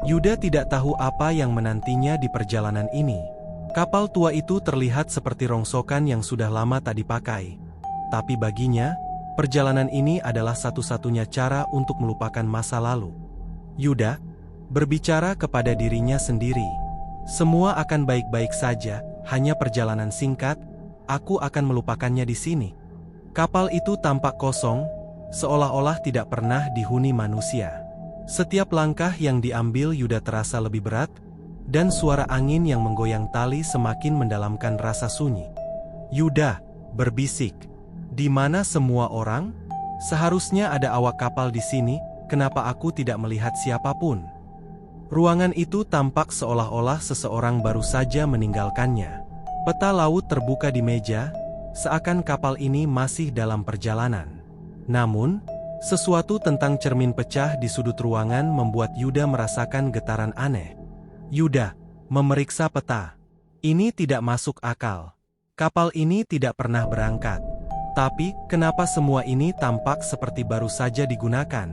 Yuda tidak tahu apa yang menantinya di perjalanan ini. Kapal tua itu terlihat seperti rongsokan yang sudah lama tak dipakai. Tapi baginya, perjalanan ini adalah satu-satunya cara untuk melupakan masa lalu. Yuda berbicara kepada dirinya sendiri. Semua akan baik-baik saja, hanya perjalanan singkat, aku akan melupakannya di sini. Kapal itu tampak kosong, seolah-olah tidak pernah dihuni manusia. Setiap langkah yang diambil Yuda terasa lebih berat, dan suara angin yang menggoyang tali semakin mendalamkan rasa sunyi. Yuda berbisik, "Di mana semua orang? Seharusnya ada awak kapal di sini, kenapa aku tidak melihat siapapun?" Ruangan itu tampak seolah-olah seseorang baru saja meninggalkannya. Peta laut terbuka di meja, seakan kapal ini masih dalam perjalanan. Namun, sesuatu tentang cermin pecah di sudut ruangan membuat Yuda merasakan getaran aneh. Yuda memeriksa peta. Ini tidak masuk akal. Kapal ini tidak pernah berangkat. Tapi, kenapa semua ini tampak seperti baru saja digunakan?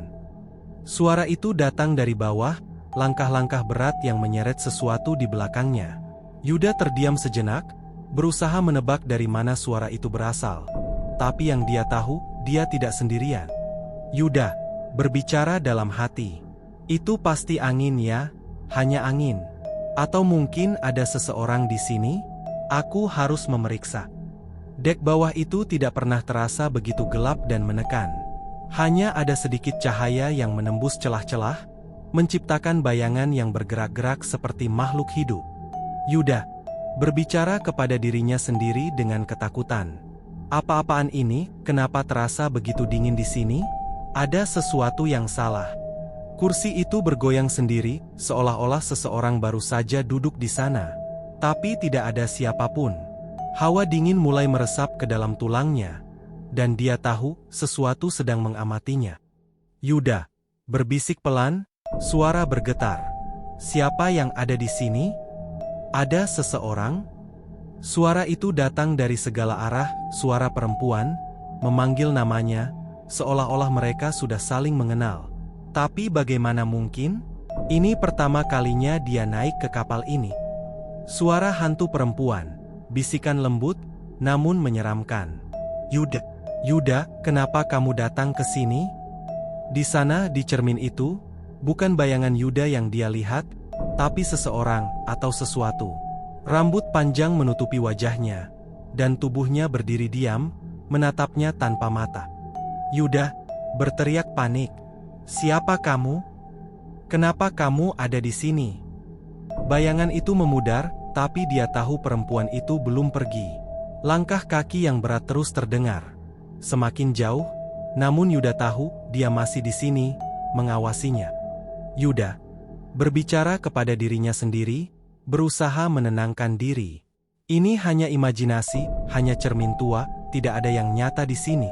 Suara itu datang dari bawah, langkah-langkah berat yang menyeret sesuatu di belakangnya. Yuda terdiam sejenak, berusaha menebak dari mana suara itu berasal. Tapi yang dia tahu, dia tidak sendirian. Yuda berbicara dalam hati. "Itu pasti angin ya, hanya angin. Atau mungkin ada seseorang di sini? Aku harus memeriksa." Dek bawah itu tidak pernah terasa begitu gelap dan menekan. Hanya ada sedikit cahaya yang menembus celah-celah, menciptakan bayangan yang bergerak-gerak seperti makhluk hidup. Yuda berbicara kepada dirinya sendiri dengan ketakutan. "Apa-apaan ini? Kenapa terasa begitu dingin di sini? Ada sesuatu yang salah." Kursi itu bergoyang sendiri, seolah-olah seseorang baru saja duduk di sana. Tapi tidak ada siapapun. Hawa dingin mulai meresap ke dalam tulangnya, dan dia tahu sesuatu sedang mengamatinya. Yuda berbisik pelan, suara bergetar. "Siapa yang ada di sini? Ada seseorang?" Suara itu datang dari segala arah, suara perempuan, memanggil namanya, seolah-olah mereka sudah saling mengenal. Tapi bagaimana mungkin? Ini pertama kalinya dia naik ke kapal ini. Suara hantu perempuan, bisikan lembut, namun menyeramkan. "Yuda, Yuda, kenapa kamu datang ke sini?" Di sana, di cermin itu, bukan bayangan Yuda yang dia lihat, tapi seseorang atau sesuatu. Rambut panjang menutupi wajahnya, dan tubuhnya berdiri diam, menatapnya tanpa mata. Yuda berteriak panik. "Siapa kamu? Kenapa kamu ada di sini?" Bayangan itu memudar, tapi dia tahu perempuan itu belum pergi. Langkah kaki yang berat terus terdengar. Semakin jauh, namun Yuda tahu dia masih di sini, mengawasinya. Yuda berbicara kepada dirinya sendiri, berusaha menenangkan diri. Ini hanya imajinasi, hanya cermin tua, tidak ada yang nyata di sini.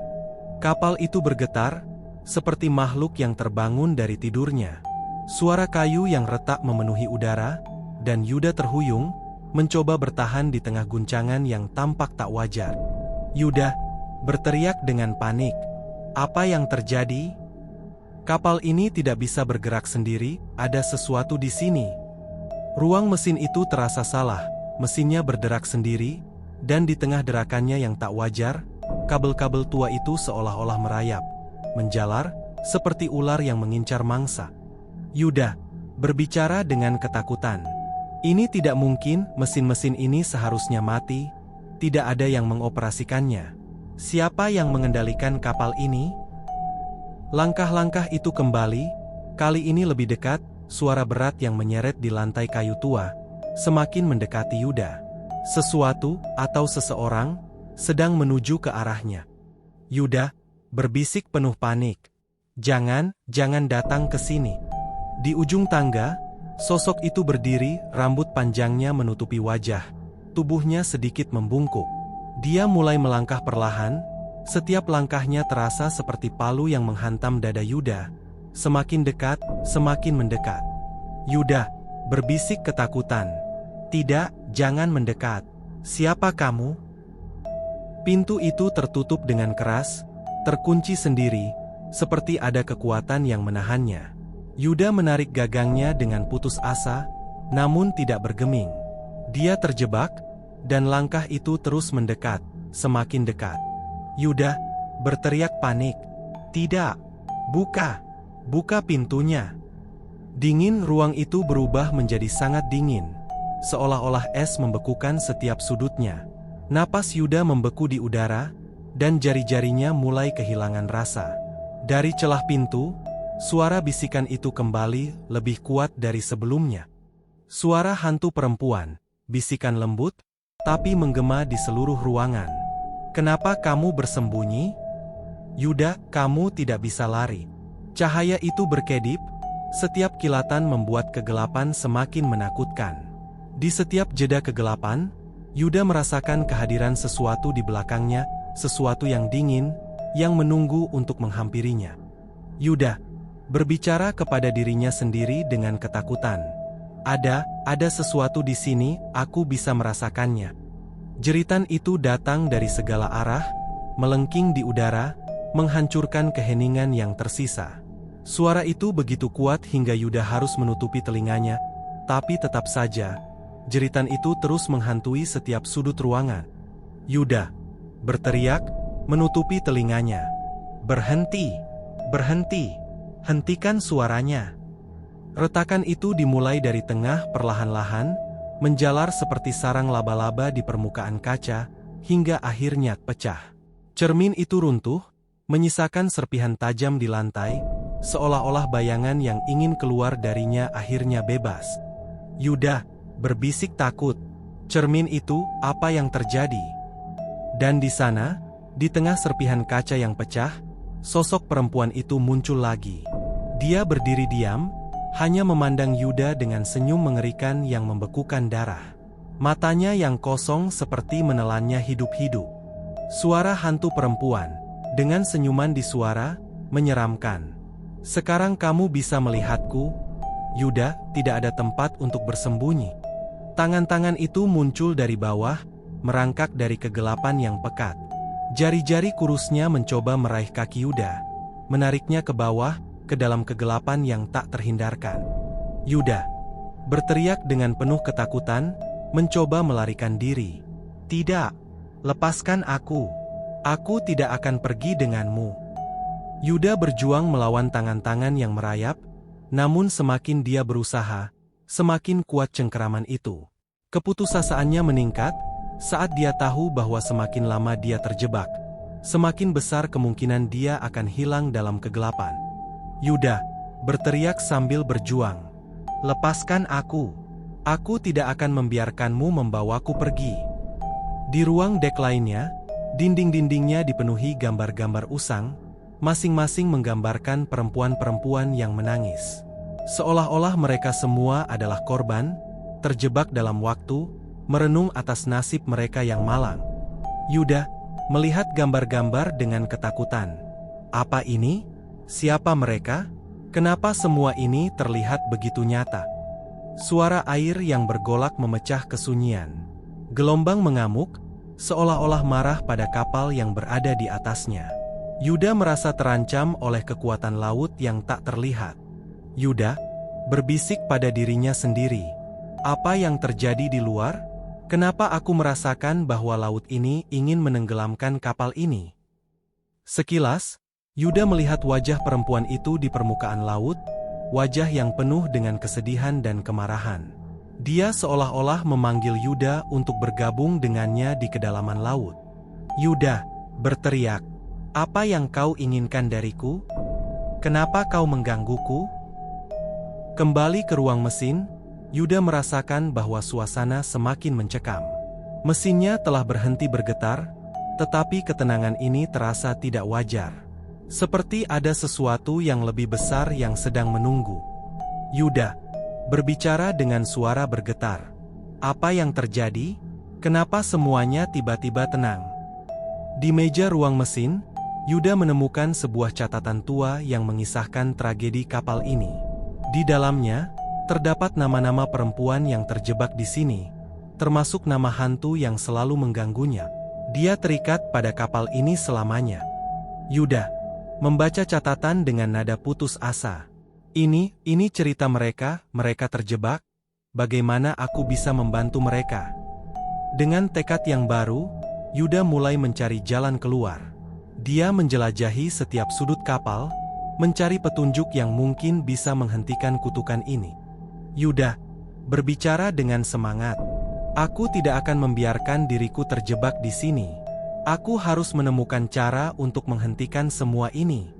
Kapal itu bergetar, seperti makhluk yang terbangun dari tidurnya. Suara kayu yang retak memenuhi udara, dan Yuda terhuyung, mencoba bertahan di tengah guncangan yang tampak tak wajar. Yuda berteriak dengan panik. "Apa yang terjadi? Kapal ini tidak bisa bergerak sendiri, ada sesuatu di sini." Ruang mesin itu terasa salah, mesinnya berderak sendiri, dan di tengah derakannya yang tak wajar, kabel-kabel tua itu seolah-olah merayap, menjalar, seperti ular yang mengincar mangsa. Yuda berbicara dengan ketakutan. "Ini tidak mungkin, mesin-mesin ini seharusnya mati, tidak ada yang mengoperasikannya. Siapa yang mengendalikan kapal ini?" Langkah-langkah itu kembali, kali ini lebih dekat. Suara berat yang menyeret di lantai kayu tua, semakin mendekati Yuda. Sesuatu, atau seseorang, sedang menuju ke arahnya. Yuda berbisik penuh panik. Jangan datang ke sini." Di ujung tangga, sosok itu berdiri, rambut panjangnya menutupi wajah. Tubuhnya sedikit membungkuk. Dia mulai melangkah perlahan, setiap langkahnya terasa seperti palu yang menghantam dada Yuda. Semakin dekat, semakin mendekat. Yuda berbisik ketakutan. "Tidak, jangan mendekat. Siapa kamu?" Pintu itu tertutup dengan keras, terkunci sendiri, seperti ada kekuatan yang menahannya. Yuda menarik gagangnya dengan putus asa, namun tidak bergeming. Dia terjebak, dan langkah itu terus mendekat, semakin dekat. Yuda berteriak panik. Tidak! Buka! Buka pintunya! Dingin ruang itu berubah menjadi sangat dingin. Seolah-olah es membekukan setiap sudutnya. Napas Yuda membeku di udara, dan jari-jarinya mulai kehilangan rasa. Dari celah pintu, suara bisikan itu kembali lebih kuat dari sebelumnya. Suara hantu perempuan, bisikan lembut, tapi menggema di seluruh ruangan. Kenapa kamu bersembunyi? Yuda, kamu tidak bisa lari. Cahaya itu berkedip, setiap kilatan membuat kegelapan semakin menakutkan. Di setiap jeda kegelapan, Yuda merasakan kehadiran sesuatu di belakangnya, sesuatu yang dingin, yang menunggu untuk menghampirinya. Yuda berbicara kepada dirinya sendiri dengan ketakutan. Ada sesuatu di sini, aku bisa merasakannya. Jeritan itu datang dari segala arah, melengking di udara, menghancurkan keheningan yang tersisa. Suara itu begitu kuat hingga Yuda harus menutupi telinganya, tapi tetap saja, jeritan itu terus menghantui setiap sudut ruangan. Yuda berteriak, menutupi telinganya. Berhenti! Berhenti! Hentikan suaranya! Retakan itu dimulai dari tengah perlahan-lahan, menjalar seperti sarang laba-laba di permukaan kaca, hingga akhirnya pecah. Cermin itu runtuh, menyisakan serpihan tajam di lantai, seolah-olah bayangan yang ingin keluar darinya akhirnya bebas. Yuda berbisik takut. Cermin itu, apa yang terjadi? Dan di sana, di tengah serpihan kaca yang pecah, sosok perempuan itu muncul lagi. Dia berdiri diam, hanya memandang Yuda dengan senyum mengerikan yang membekukan darah. Matanya yang kosong seperti menelannya hidup-hidup. Suara hantu perempuan, dengan senyuman di suara, menyeramkan. Sekarang kamu bisa melihatku, Yuda, tidak ada tempat untuk bersembunyi. Tangan-tangan itu muncul dari bawah, merangkak dari kegelapan yang pekat. Jari-jari kurusnya mencoba meraih kaki Yuda, menariknya ke bawah, ke dalam kegelapan yang tak terhindarkan. Yuda berteriak dengan penuh ketakutan, mencoba melarikan diri. Tidak, lepaskan aku. Aku tidak akan pergi denganmu. Yuda berjuang melawan tangan-tangan yang merayap, namun semakin dia berusaha, semakin kuat cengkeraman itu. Keputusasaannya meningkat, saat dia tahu bahwa semakin lama dia terjebak, semakin besar kemungkinan dia akan hilang dalam kegelapan. Yuda berteriak sambil berjuang. Lepaskan aku. Aku tidak akan membiarkanmu membawaku pergi. Di ruang dek lainnya, dinding-dindingnya dipenuhi gambar-gambar usang, masing-masing menggambarkan perempuan-perempuan yang menangis. Seolah-olah mereka semua adalah korban, terjebak dalam waktu, merenung atas nasib mereka yang malang. Yuda melihat gambar-gambar dengan ketakutan. Apa ini? Siapa mereka? Kenapa semua ini terlihat begitu nyata? Suara air yang bergolak memecah kesunyian. Gelombang mengamuk, seolah-olah marah pada kapal yang berada di atasnya. Yuda merasa terancam oleh kekuatan laut yang tak terlihat. Yuda berbisik pada dirinya sendiri. Apa yang terjadi di luar? Kenapa aku merasakan bahwa laut ini ingin menenggelamkan kapal ini? Sekilas, Yuda melihat wajah perempuan itu di permukaan laut, wajah yang penuh dengan kesedihan dan kemarahan. Dia seolah-olah memanggil Yuda untuk bergabung dengannya di kedalaman laut. Yuda berteriak, "Apa yang kau inginkan dariku? Kenapa kau menggangguku?" Kembali ke ruang mesin, Yuda merasakan bahwa suasana semakin mencekam. Mesinnya telah berhenti bergetar, tetapi ketenangan ini terasa tidak wajar. Seperti ada sesuatu yang lebih besar yang sedang menunggu. Yuda berbicara dengan suara bergetar. Apa yang terjadi? Kenapa semuanya tiba-tiba tenang? Di meja ruang mesin, Yuda menemukan sebuah catatan tua yang mengisahkan tragedi kapal ini. Di dalamnya, terdapat nama-nama perempuan yang terjebak di sini, termasuk nama hantu yang selalu mengganggunya. Dia terikat pada kapal ini selamanya. Yuda membaca catatan dengan nada putus asa. Ini cerita mereka terjebak. Bagaimana aku bisa membantu mereka? Dengan tekad yang baru, Yuda mulai mencari jalan keluar. Dia menjelajahi setiap sudut kapal, mencari petunjuk yang mungkin bisa menghentikan kutukan ini. Yuda berbicara dengan semangat. Aku tidak akan membiarkan diriku terjebak di sini. Aku harus menemukan cara untuk menghentikan semua ini.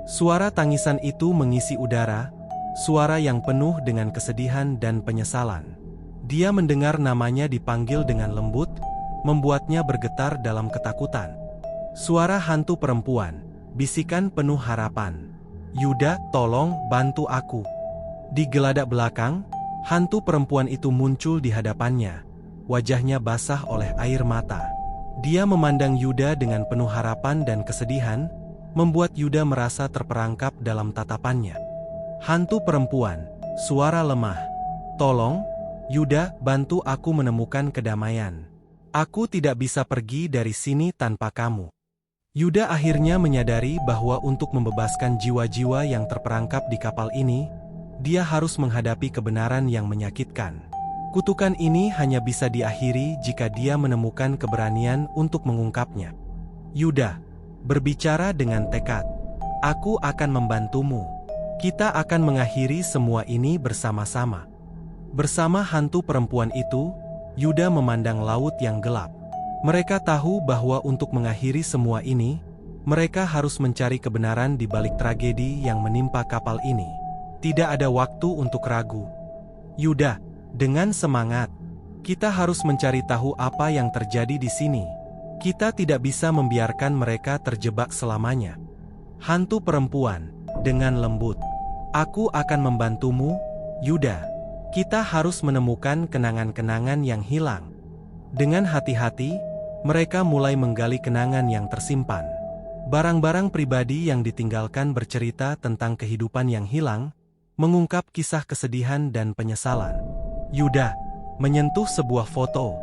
Suara tangisan itu mengisi udara, suara yang penuh dengan kesedihan dan penyesalan. Dia mendengar namanya dipanggil dengan lembut, membuatnya bergetar dalam ketakutan. Suara hantu perempuan, bisikan penuh harapan. Yuda, tolong bantu aku. Di geladak belakang, hantu perempuan itu muncul di hadapannya. Wajahnya basah oleh air mata. Dia memandang Yuda dengan penuh harapan dan kesedihan, membuat Yuda merasa terperangkap dalam tatapannya. Hantu perempuan, suara lemah. Tolong, Yuda, bantu aku menemukan kedamaian. Aku tidak bisa pergi dari sini tanpa kamu. Yuda akhirnya menyadari bahwa untuk membebaskan jiwa-jiwa yang terperangkap di kapal ini, dia harus menghadapi kebenaran yang menyakitkan. Kutukan ini hanya bisa diakhiri jika dia menemukan keberanian untuk mengungkapnya. Yuda berbicara dengan tekad. Aku akan membantumu. Kita akan mengakhiri semua ini bersama-sama. Bersama hantu perempuan itu, Yuda memandang laut yang gelap. Mereka tahu bahwa untuk mengakhiri semua ini, mereka harus mencari kebenaran di balik tragedi yang menimpa kapal ini. Tidak ada waktu untuk ragu. Yuda, dengan semangat, kita harus mencari tahu apa yang terjadi di sini. Kita tidak bisa membiarkan mereka terjebak selamanya. Hantu perempuan, dengan lembut. Aku akan membantumu, Yuda. Kita harus menemukan kenangan-kenangan yang hilang. Dengan hati-hati, mereka mulai menggali kenangan yang tersimpan. Barang-barang pribadi yang ditinggalkan bercerita tentang kehidupan yang hilang, mengungkap kisah kesedihan dan penyesalan. Yuda menyentuh sebuah foto.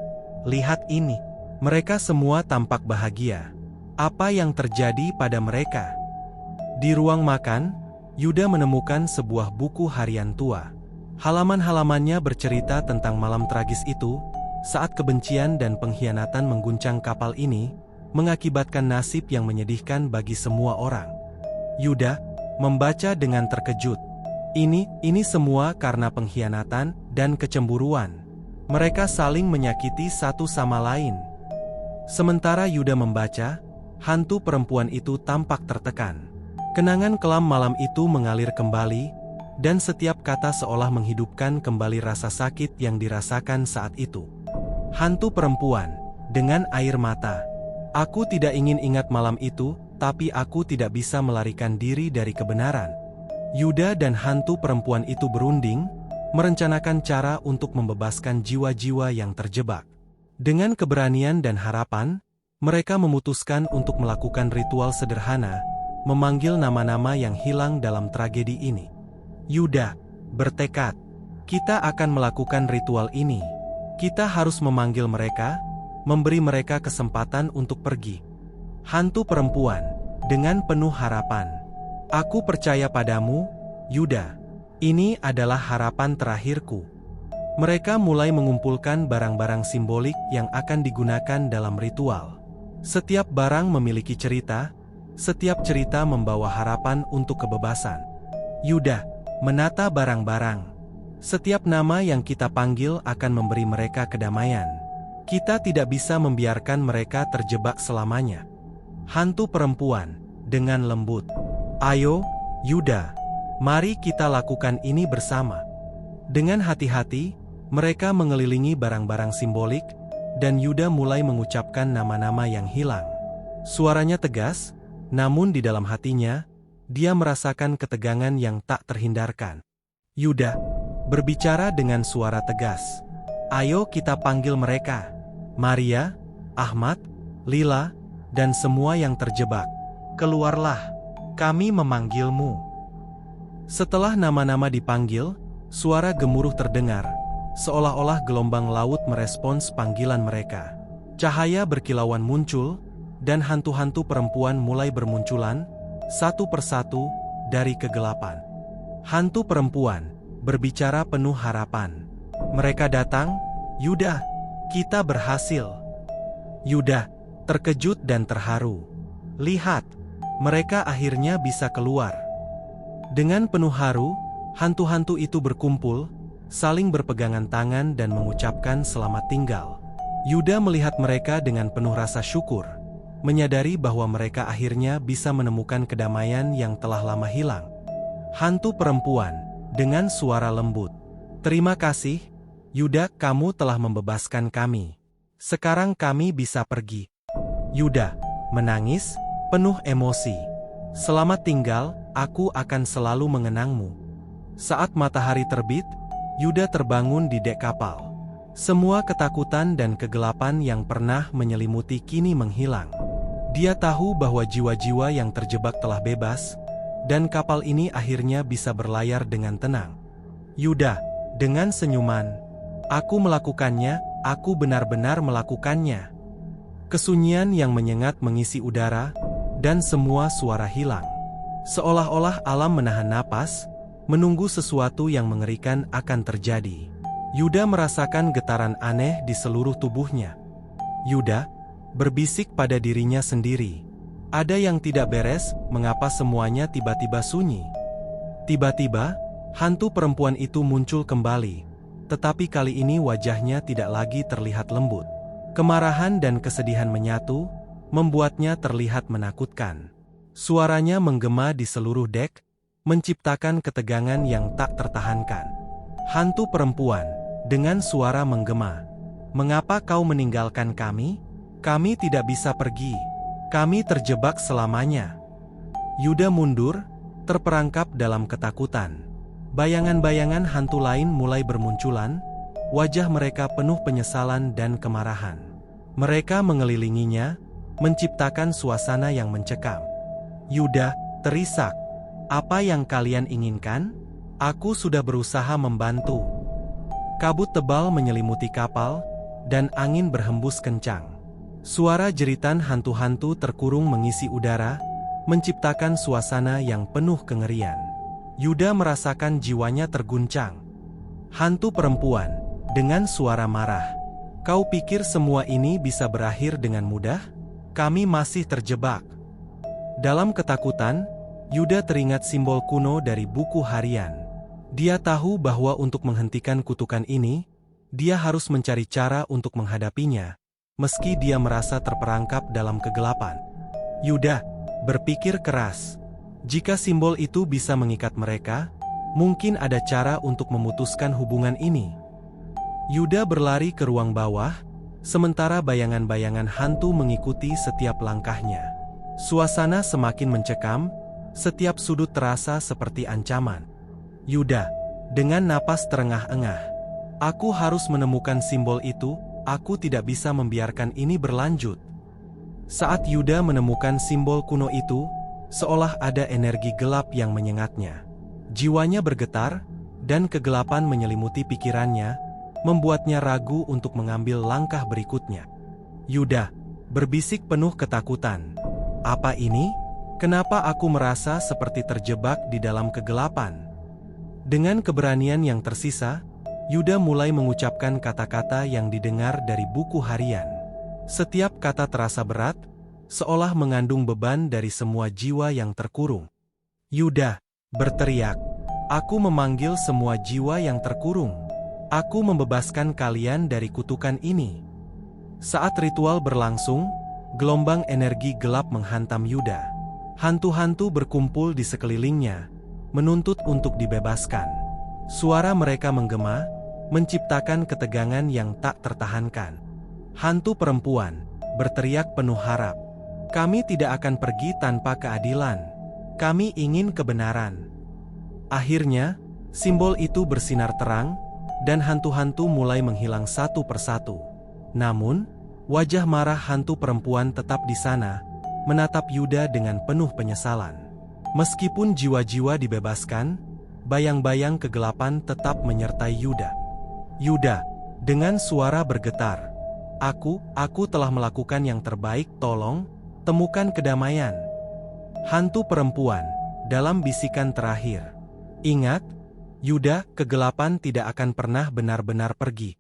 Lihat ini. Mereka semua tampak bahagia. Apa yang terjadi pada mereka? Di ruang makan, Yuda menemukan sebuah buku harian tua. Halaman-halamannya bercerita tentang malam tragis itu, saat kebencian dan pengkhianatan mengguncang kapal ini, mengakibatkan nasib yang menyedihkan bagi semua orang. Yuda membaca dengan terkejut. Ini semua karena pengkhianatan dan kecemburuan. Mereka saling menyakiti satu sama lain. Sementara Yuda membaca, hantu perempuan itu tampak tertekan. Kenangan kelam malam itu mengalir kembali, dan setiap kata seolah menghidupkan kembali rasa sakit yang dirasakan saat itu. Hantu perempuan, dengan air mata. Aku tidak ingin ingat malam itu, tapi aku tidak bisa melarikan diri dari kebenaran. Yuda dan hantu perempuan itu berunding, merencanakan cara untuk membebaskan jiwa-jiwa yang terjebak. Dengan keberanian dan harapan, mereka memutuskan untuk melakukan ritual sederhana, memanggil nama-nama yang hilang dalam tragedi ini. Yuda bertekad, kita akan melakukan ritual ini. Kita harus memanggil mereka, memberi mereka kesempatan untuk pergi. Hantu perempuan, dengan penuh harapan. Aku percaya padamu, Yuda. Ini adalah harapan terakhirku. Mereka mulai mengumpulkan barang-barang simbolik yang akan digunakan dalam ritual. Setiap barang memiliki cerita, setiap cerita membawa harapan untuk kebebasan. Yuda menata barang-barang. Setiap nama yang kita panggil akan memberi mereka kedamaian. Kita tidak bisa membiarkan mereka terjebak selamanya. Hantu perempuan, dengan lembut. Ayo, Yuda, mari kita lakukan ini bersama. Dengan hati-hati, mereka mengelilingi barang-barang simbolik, dan Yuda mulai mengucapkan nama-nama yang hilang. Suaranya tegas, namun di dalam hatinya, dia merasakan ketegangan yang tak terhindarkan. Yuda berbicara dengan suara tegas. Ayo kita panggil mereka. Maria, Ahmad, Lila, dan semua yang terjebak. Keluarlah. Kami memanggilmu. Setelah nama-nama dipanggil, suara gemuruh terdengar, seolah-olah gelombang laut merespons panggilan mereka. Cahaya berkilauan muncul, dan hantu-hantu perempuan mulai bermunculan, satu persatu, dari kegelapan. Hantu perempuan berbicara penuh harapan. Mereka datang, Yuda, kita berhasil. Yuda terkejut dan terharu. Lihat, mereka akhirnya bisa keluar. Dengan penuh haru, hantu-hantu itu berkumpul, saling berpegangan tangan dan mengucapkan selamat tinggal. Yuda melihat mereka dengan penuh rasa syukur, menyadari bahwa mereka akhirnya bisa menemukan kedamaian yang telah lama hilang. Hantu perempuan dengan suara lembut. Terima kasih, Yuda, kamu telah membebaskan kami. Sekarang kami bisa pergi. Yuda menangis, penuh emosi. Selamat tinggal, aku akan selalu mengenangmu. Saat matahari terbit, Yuda terbangun di dek kapal. Semua ketakutan dan kegelapan yang pernah menyelimuti kini menghilang. Dia tahu bahwa jiwa-jiwa yang terjebak telah bebas, dan kapal ini akhirnya bisa berlayar dengan tenang. Yuda, dengan senyuman, aku melakukannya, aku benar-benar melakukannya. Kesunyian yang menyengat mengisi udara, dan semua suara hilang. Seolah-olah alam menahan napas, menunggu sesuatu yang mengerikan akan terjadi. Yuda merasakan getaran aneh di seluruh tubuhnya. Yuda berbisik pada dirinya sendiri. Ada yang tidak beres, mengapa semuanya tiba-tiba sunyi? Tiba-tiba, hantu perempuan itu muncul kembali. Tetapi kali ini wajahnya tidak lagi terlihat lembut. Kemarahan dan kesedihan menyatu, membuatnya terlihat menakutkan. Suaranya menggema di seluruh dek, menciptakan ketegangan yang tak tertahankan. Hantu perempuan dengan suara menggema, "Mengapa kau meninggalkan kami? Kami tidak bisa pergi. Kami terjebak selamanya." Yuda mundur, terperangkap dalam ketakutan. Bayangan-bayangan hantu lain mulai bermunculan, wajah mereka penuh penyesalan dan kemarahan. Mereka mengelilinginya, menciptakan suasana yang mencekam. Yuda terisak, "Apa yang kalian inginkan? Aku sudah berusaha membantu." Kabut tebal menyelimuti kapal, dan angin berhembus kencang. Suara jeritan hantu-hantu terkurung mengisi udara, menciptakan suasana yang penuh kengerian. Yuda merasakan jiwanya terguncang. Hantu perempuan dengan suara marah, "Kau pikir semua ini bisa berakhir dengan mudah? Kami masih terjebak." Dalam ketakutan, Yuda teringat simbol kuno dari buku harian. Dia tahu bahwa untuk menghentikan kutukan ini, dia harus mencari cara untuk menghadapinya, meski dia merasa terperangkap dalam kegelapan. Yuda berpikir keras. Jika simbol itu bisa mengikat mereka, mungkin ada cara untuk memutuskan hubungan ini. Yuda berlari ke ruang bawah, sementara bayangan-bayangan hantu mengikuti setiap langkahnya. Suasana semakin mencekam, setiap sudut terasa seperti ancaman. Yuda dengan napas terengah-engah, "Aku harus menemukan simbol itu, aku tidak bisa membiarkan ini berlanjut." Saat Yuda menemukan simbol kuno itu, seolah ada energi gelap yang menyengatnya. Jiwanya bergetar, dan kegelapan menyelimuti pikirannya, membuatnya ragu untuk mengambil langkah berikutnya. Yuda berbisik penuh ketakutan, "Apa ini? Kenapa aku merasa seperti terjebak di dalam kegelapan?" Dengan keberanian yang tersisa, Yuda mulai mengucapkan kata-kata yang didengar dari buku harian. Setiap kata terasa berat, seolah mengandung beban dari semua jiwa yang terkurung. Yuda berteriak, "Aku memanggil semua jiwa yang terkurung. Aku membebaskan kalian dari kutukan ini." Saat ritual berlangsung, gelombang energi gelap menghantam Yuda. Hantu-hantu berkumpul di sekelilingnya, menuntut untuk dibebaskan. Suara mereka menggema, menciptakan ketegangan yang tak tertahankan. Hantu perempuan berteriak penuh harap, "Kami tidak akan pergi tanpa keadilan. Kami ingin kebenaran." Akhirnya, simbol itu bersinar terang, dan hantu-hantu mulai menghilang satu persatu. Namun, wajah marah hantu perempuan tetap di sana, menatap Yuda dengan penuh penyesalan. Meskipun jiwa-jiwa dibebaskan, bayang-bayang kegelapan tetap menyertai Yuda. Yuda dengan suara bergetar, Aku telah melakukan yang terbaik, tolong, temukan kedamaian." Hantu perempuan dalam bisikan terakhir, Ingat, Yuda, kegelapan tidak akan pernah benar-benar pergi.